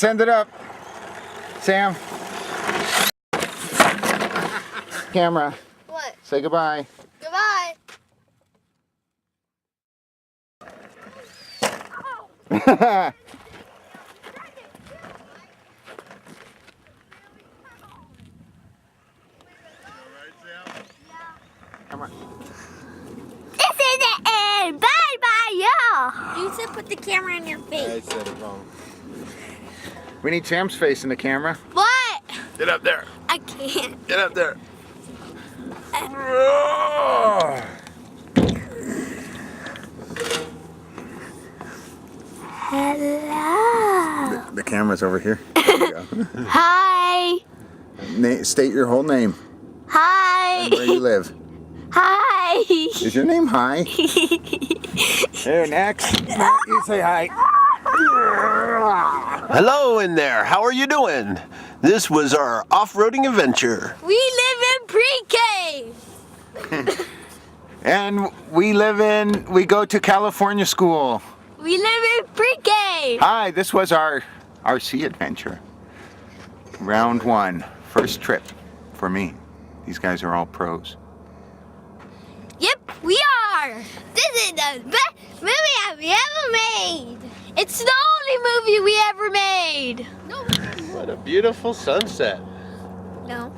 send it up. Sam. Camera. What? Say goodbye. Goodbye. This is the end. Bye bye, y'all. You should put the camera in your face. I said it wrong. We need Sam's face in the camera. What? Get up there. I can't. Get up there. Hello. The camera's over here. There you go. Hi. State your whole name Hi. and where you live. Hi. Is your name Hi? Here, next. You say hi. Hello in there, how are you doing? This was our off-roading adventure. We live in pre-K. And we go to California school. We live in pre-K. Hi, this was our RC adventure. Round 1, first trip for me. These guys are all pros. Yep, we are. This is the best movie we ever made. It's the only movie we ever made. No. What a beautiful sunset. No.